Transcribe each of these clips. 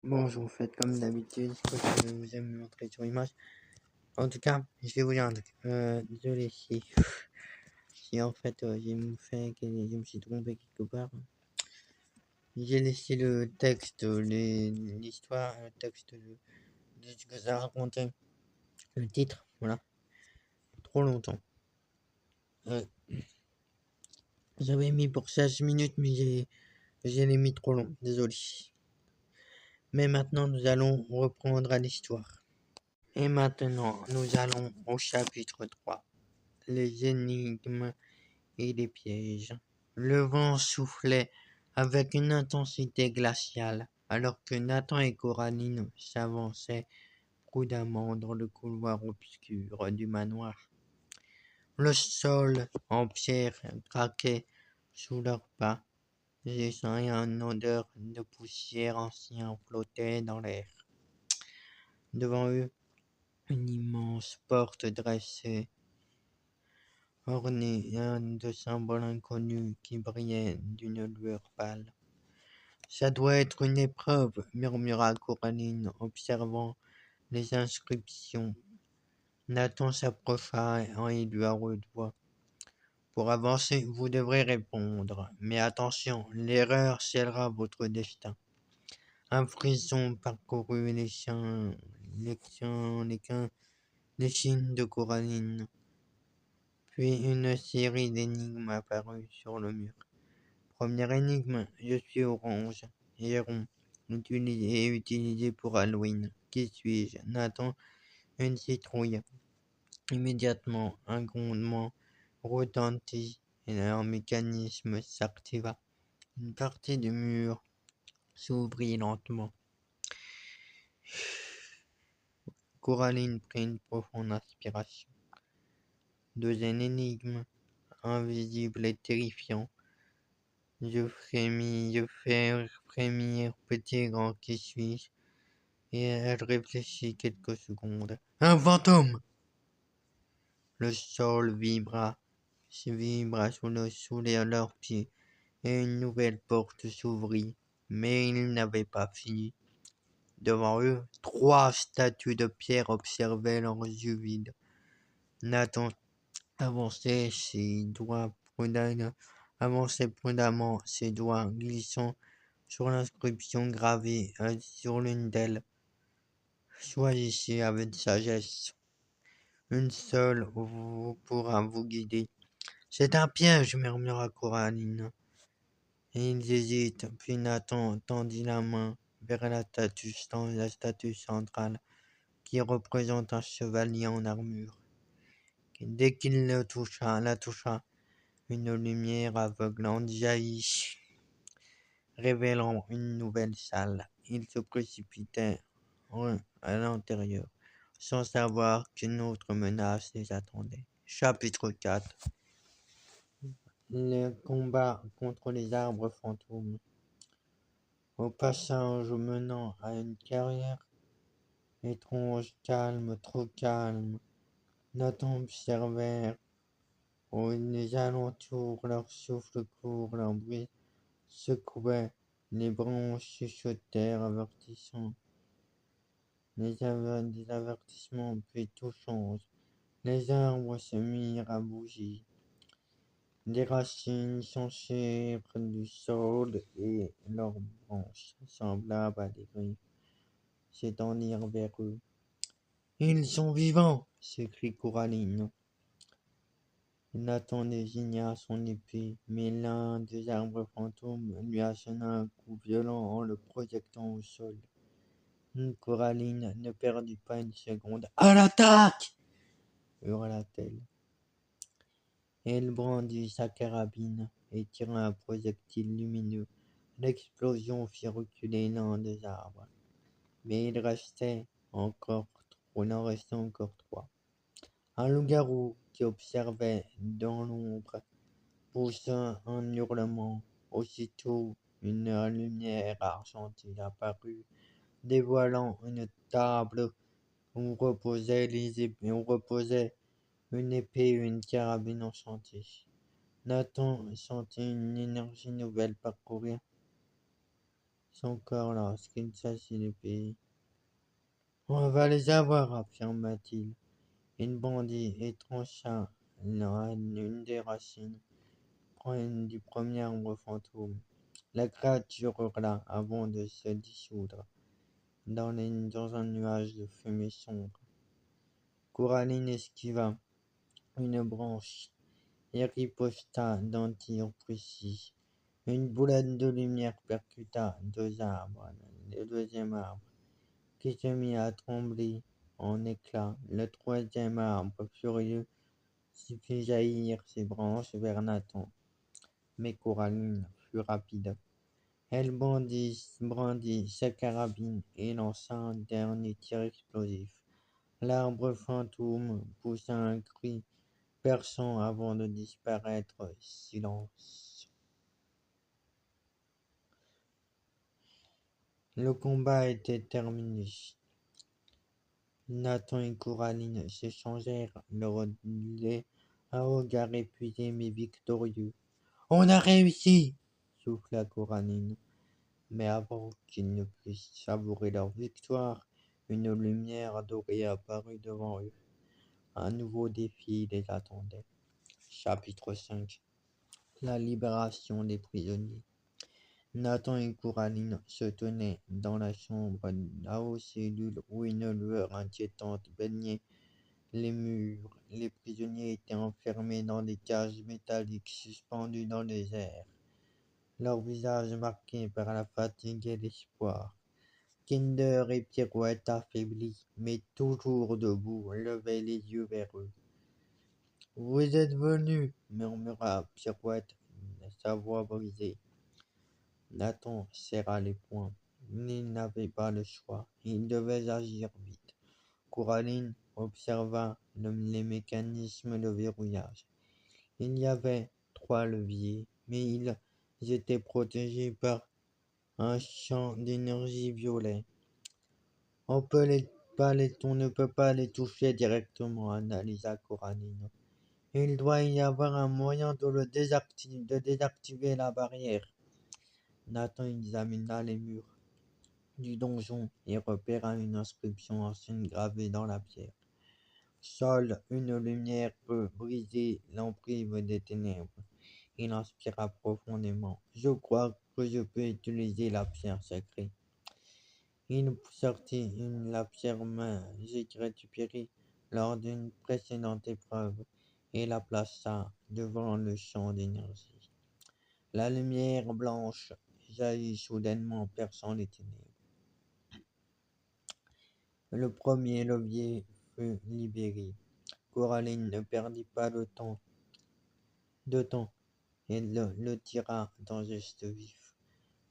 Bon, je vous fais comme d'habitude, ce que je vous aime montrer sur image. En tout cas, je vais vous dire un truc. Désolé si en fait j'ai fait, je me suis trompé quelque part. J'ai laissé le texte, l'histoire, le texte de ce que ça racontait, le titre, voilà, trop longtemps. J'avais mis pour 16 minutes, mais j'ai mis trop long, désolé. Mais maintenant, nous allons reprendre à l'histoire. Et maintenant, nous allons au chapitre 3. Les énigmes et les pièges. Le vent soufflait avec une intensité glaciale, alors que Nathan et Coraline s'avançaient prudemment dans le couloir obscur du manoir. Le sol en pierre craquait sous leurs pas, et une odeur de poussière ancienne flottait dans l'air. Devant eux, une immense porte dressée orné de symboles inconnus qui brillaient d'une lueur pâle. Ça doit être une épreuve, murmura Coraline, observant les inscriptions. Nathan s'approcha et lui à haute voix. Pour avancer, vous devrez répondre. Mais attention, l'erreur scellera votre destin. Un frisson parcourut les chines de Coraline. Puis une série d'énigmes apparut sur le mur. Première énigme, je suis orange et rond, utilisé pour Halloween. Qui suis-je? Nathan, une citrouille. Immédiatement, un grondement retentit et un mécanisme s'activa. Une partie du mur s'ouvrit lentement. Coraline prit une profonde inspiration. Deuxième énigme, invisible et terrifiant. Je fais frémir petit et grand, qui suis-je? Et elle réfléchit quelques secondes. Un fantôme! Le sol vibra sous leurs pieds, et une nouvelle porte s'ouvrit. Mais ils n'avaient pas fini. Devant eux, 3 statues de pierre observaient leurs yeux vides. Nathan avançait prudemment, ses doigts glissant sur l'inscription gravée sur l'une d'elles. Choisissez avec sagesse. Une seule pourra vous guider. C'est un piège, murmura Coraline. Et ils hésitent, puis Nathan tendit la main vers la statue centrale, qui représente un chevalier en armure. Dès qu'il la toucha, une lumière aveuglante jaillit, révélant une nouvelle salle. Ils se précipitaient à l'intérieur, sans savoir qu'une autre menace les attendait. Chapitre 4. Le combat contre les arbres fantômes. Au passage menant à une carrière étrange, calme, trop calme, Nathan observèrent les alentours, leur souffle court, leur bruit secouait, les branches chuchotèrent, des avertissements, puis tout change. Les arbres se mirent à bouger. Des racines s'enchèrent du sol et leurs branches, semblables à des griffes, s'étendirent vers eux. Ils sont vivants! S'écrie Coraline. Nathan désigna son épée, mais l'un des arbres fantômes lui assena un coup violent en le projetant au sol. Coraline ne perdit pas une seconde. À l'attaque! Hurla-t-elle. Elle brandit sa carabine et tira un projectile lumineux. L'explosion fit reculer l'un des arbres. Mais il en restait encore 3. Un loup-garou qui observait dans l'ombre poussa un hurlement. Aussitôt, une lumière argentée apparut, dévoilant une table où reposaient une épée et une carabine enchantée. Nathan sentit une énergie nouvelle parcourir son corps lorsqu'il s'assit le pays. On va les avoir, affirma-t-il. Il bondit et trancha une des racines du premier arbre fantôme. La créature hurla avant de se dissoudre dans un nuage de fumée sombre. Coraline esquiva une branche et riposta d'un tir précis. Une boulette de lumière percuta le deuxième arbre, qui se mit à trembler en éclats. Le troisième arbre, furieux, fit jaillir ses branches vers Nathan. Mais Coraline fut rapide. Elle brandit sa carabine et lança un dernier tir explosif. L'arbre fantôme poussa un cri perçant avant de disparaître. Silence. Le combat était terminé. Nathan et Coraline s'échangèrent un regard épuisé mais victorieux. On a réussi, souffla Coraline. Mais avant qu'ils ne puissent savourer leur victoire, une lumière dorée apparut devant eux. Un nouveau défi les attendait. Chapitre 5. La libération des prisonniers. Nathan et Coraline se tenaient dans la chambre à haute cellule où une lueur inquiétante baignait les murs. Les prisonniers étaient enfermés dans des cages métalliques suspendues dans les airs, leurs visages marqués par la fatigue et l'espoir. Kinder et Pirouette, affaiblis, mais toujours debout, levaient les yeux vers eux. Vous êtes venus, murmura Pirouette, sa voix brisée. Nathan serra les poings. Il n'avait pas le choix. Il devait agir vite. Coraline observa les mécanismes de verrouillage. Il y avait 3 leviers, mais ils étaient protégés par un champ d'énergie violet. On ne peut pas les toucher directement, analysa Coraline. Il doit y avoir un moyen de désactiver la barrière. Nathan examina les murs du donjon et repéra une inscription ancienne gravée dans la pierre. Seule une lumière peut briser l'emprise des ténèbres. Il inspira profondément. Je crois que je peux utiliser la pierre sacrée. Il sortit la pierre magique récupérée lors d'une précédente épreuve et la plaça devant le champ d'énergie. La lumière blanche jaillit soudainement, perçant les ténèbres. Le premier levier fut libéré. Coraline ne perdit pas de temps et le tira d'un geste vif.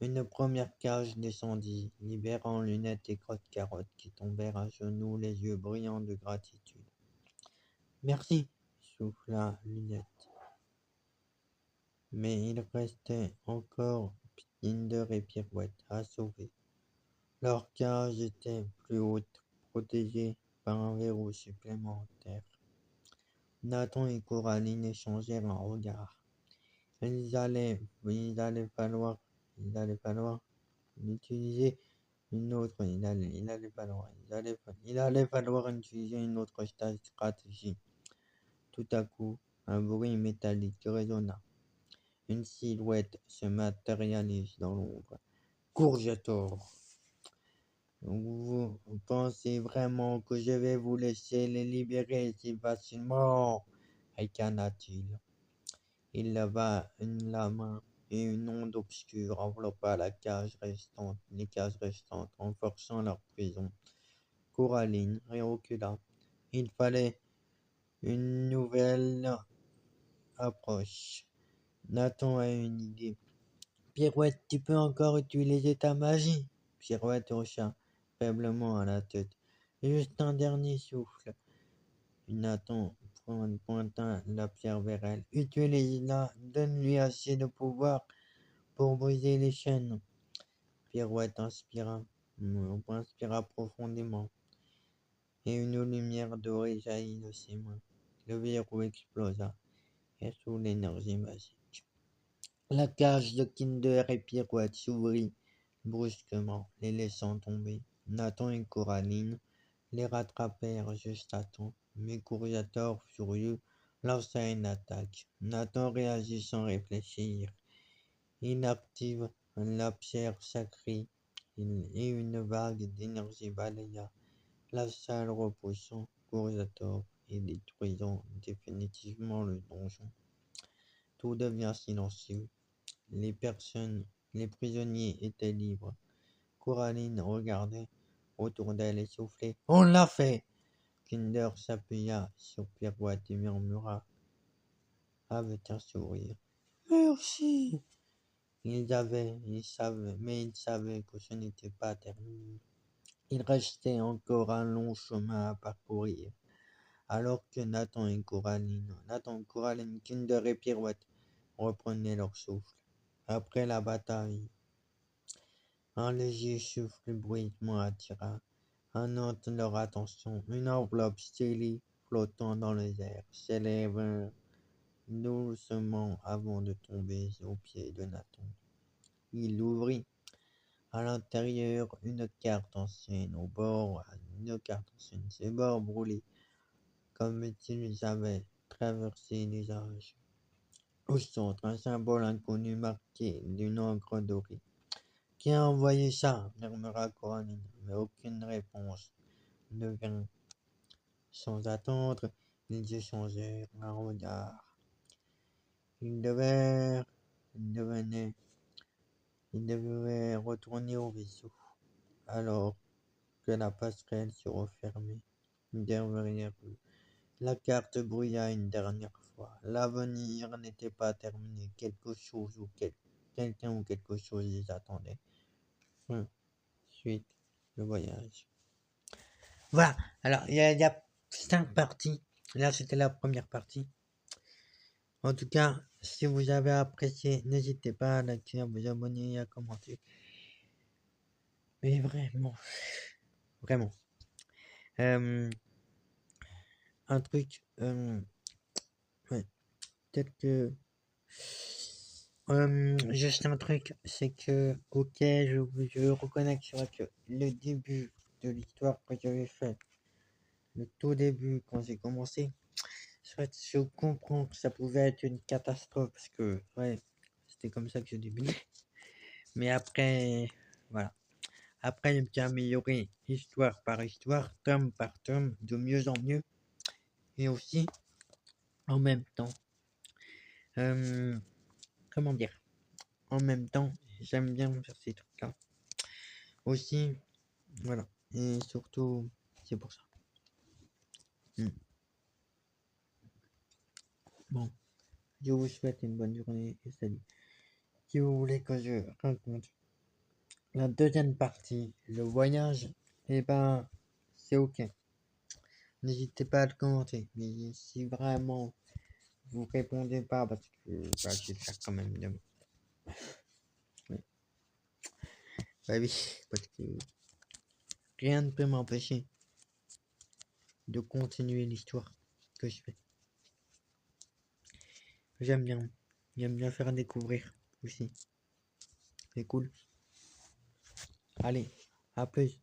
Une première cage descendit, libérant Lunette et Crotte-Carotte qui tombèrent à genoux, les yeux brillants de gratitude. Merci, souffla Lunette. Mais il restait encore Kinder et Pirouette à sauver. Leur cage était plus haute, protégée par un verrou supplémentaire. Nathan et Coraline échangèrent un regard. Il allait falloir utiliser une autre. Il allait falloir utiliser une autre stratégie. Tout à coup, un bruit métallique résonna. Une silhouette se matérialise dans l'ombre. Courgetor. Vous pensez vraiment que je vais vous laisser les libérer si facilement? Ricana-t-il. Il leva la main et une onde obscure enveloppa les cages restantes, renforçant leur prison. Coraline recula. Il fallait une nouvelle approche. Nathan a une idée. Pirouette, tu peux encore utiliser ta magie? Pirouette hocha faiblement à la tête. Juste un dernier souffle. Nathan pointa la pierre vers elle. Utilise-la, donne-lui assez de pouvoir pour briser les chaînes. Pirouette inspira profondément, et une lumière dorée jaillit de ses mains. Le verrou explosa, et sous l'énergie magique. La cage de Kinder et Pirouette s'ouvrit. brusquement, les laissant tomber. Nathan et Coraline les rattrapèrent juste à temps, mais Curiator, furieux, lança une attaque. Nathan réagit sans réfléchir. Il active la pierre sacrée et une vague d'énergie balaya la salle, repoussant Curiator et détruisant définitivement le donjon. Tout devient silencieux. Les prisonniers étaient libres. Coraline regardait autour d'elle et soufflait. On l'a fait! Kinder s'appuya sur Pirouette et murmura avec un sourire. Merci! Mais ils savaient que ce n'était pas terminé. Il restait encore un long chemin à parcourir. Alors que Nathan, Coraline, Kinder et Pirouette reprenaient leur souffle. Après la bataille, un léger souffle bruyamment attira leur attention. Une enveloppe scellée flottant dans les airs s'élève doucement avant de tomber aux pieds de Nathan. Il l'ouvrit. À l'intérieur, une carte ancienne, ses bords brûlés, comme s'ils avaient traversé les âges. Au centre, un symbole inconnu marqué d'une encre dorée. Qui a envoyé ça? Murmura Coraline, mais aucune réponse ne vint. Sans attendre, ils échangèrent un regard. Ils devaient retourner au vaisseau, alors que la passerelle se refermait derrière eux. La carte brilla une dernière fois. L'avenir n'était pas terminé. Quelqu'un ou quelque chose les attendait. Ensuite, le voyage. Voilà. Alors, il y a 5 parties. Là, c'était la première partie. En tout cas, si vous avez apprécié, n'hésitez pas à liker, à vous abonner et à commenter. Mais vraiment. Un truc, ouais, peut-être que, juste un truc, c'est que, ok, je reconnais que c'est vrai que le début de l'histoire que j'avais fait, le tout début, quand j'ai commencé, soit je comprends que ça pouvait être une catastrophe, parce que, ouais, c'était comme ça que je débutais. Mais après, voilà. Après, j'ai pu améliorer histoire par histoire, tome par tome, de mieux en mieux. Et aussi, en même temps, comment dire, en même temps, j'aime bien faire ces trucs-là. Aussi, voilà. Et surtout, c'est pour ça. Bon, je vous souhaite une bonne journée et salut. Si vous voulez que je raconte la deuxième partie, le voyage, eh ben, c'est ok. N'hésitez pas à le commenter. Mais si vraiment vous répondez pas, parce que bah, je vais le faire quand même demain. Oui. Bah oui, parce que rien ne peut m'empêcher de continuer l'histoire que je fais. J'aime bien faire découvrir aussi. C'est cool. Allez, à plus.